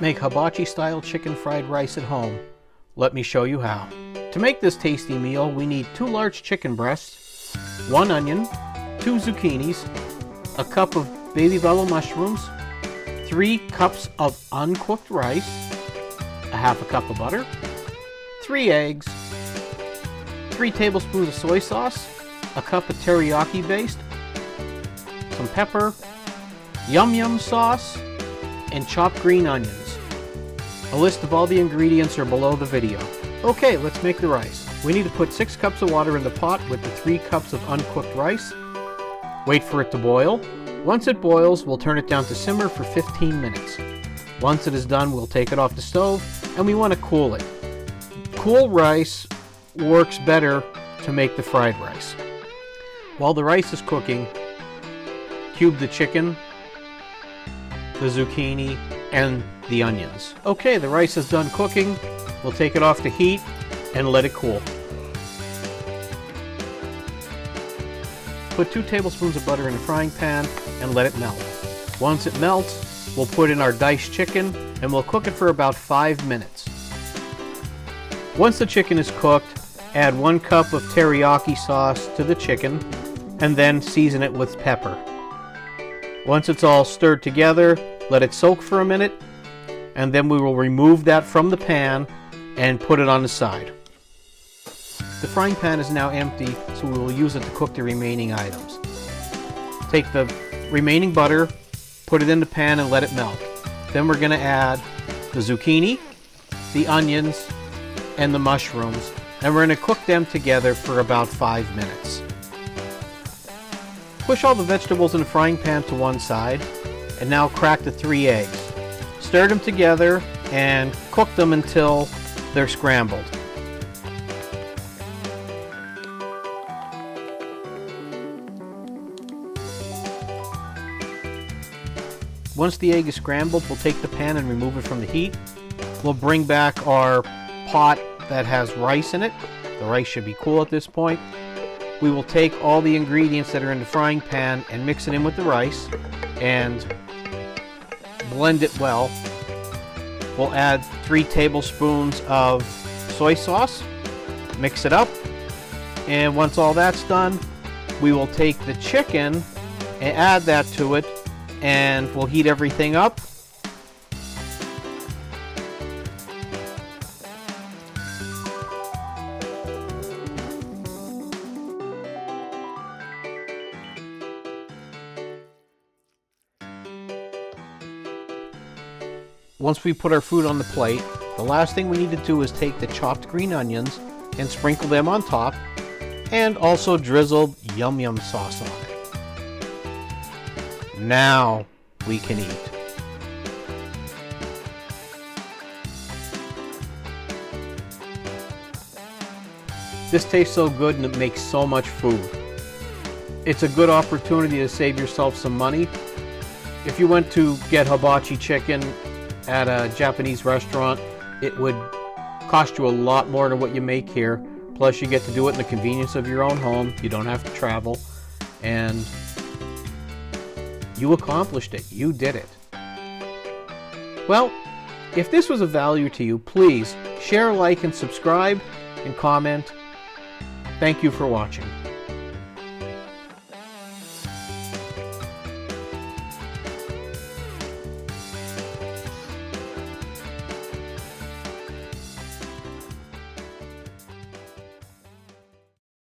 Make hibachi style chicken fried rice at home. Let me show you how. To make this tasty meal, we need 2 large chicken breasts, 1 onion, 2 zucchinis, a cup of baby bella mushrooms, 3 cups of uncooked rice, a half a cup of butter, 3 eggs, 3 tablespoons of soy sauce, a cup of teriyaki paste, some pepper, yum yum sauce, and chopped green onions. A list of all the ingredients are below the video. Okay, let's make the rice. We need to put 6 cups of water in the pot with the 3 cups of uncooked rice. Wait for it to boil. Once it boils, we'll turn it down to simmer for 15 minutes. Once it is done, we'll take it off the stove, and we want to cool it. Cool rice works better to make the fried rice. While the rice is cooking, cube the chicken, the zucchini, and the onions. Okay, the rice is done cooking. We'll take it off the heat and let it cool. Put 2 tablespoons of butter in a frying pan and let it melt. Once it melts, we'll put in our diced chicken and we'll cook it for about 5 minutes. Once the chicken is cooked, add 1 cup of teriyaki sauce to the chicken and then season it with pepper. Once it's all stirred together, let it soak for a minute, and then we will remove that from the pan and put it on the side. The frying pan is now empty, so we will use it to cook the remaining items. Take the remaining butter, put it in the pan and let it melt. Then we're going to add the zucchini, the onions, and the mushrooms, and we're going to cook them together for about 5 minutes. Push all the vegetables in the frying pan to one side, and now crack the 3 eggs. Stir them together and cook them until they're scrambled. Once the egg is scrambled, we'll take the pan and remove it from the heat. We'll bring back our pot that has rice in it. The rice should be cool at this point. We will take all the ingredients that are in the frying pan and mix it in with the rice and blend it well. We'll add 3 tablespoons of soy sauce, mix it up, and once all that's done, we will take the chicken and add that to it, and we'll heat everything up. Once we put our food on the plate, the last thing we need to do is take the chopped green onions and sprinkle them on top, and also drizzle yum yum sauce on it. Now we can eat. This tastes so good and it makes so much food. It's a good opportunity to save yourself some money. If you went to get hibachi chicken at a Japanese restaurant, it would cost you a lot more than what you make here. Plus you get to do it in the convenience of your own home. You don't have to travel, and you accomplished it. You did it. Well, if this was of value to you, please share, like, and subscribe, and comment. Thank you for watching.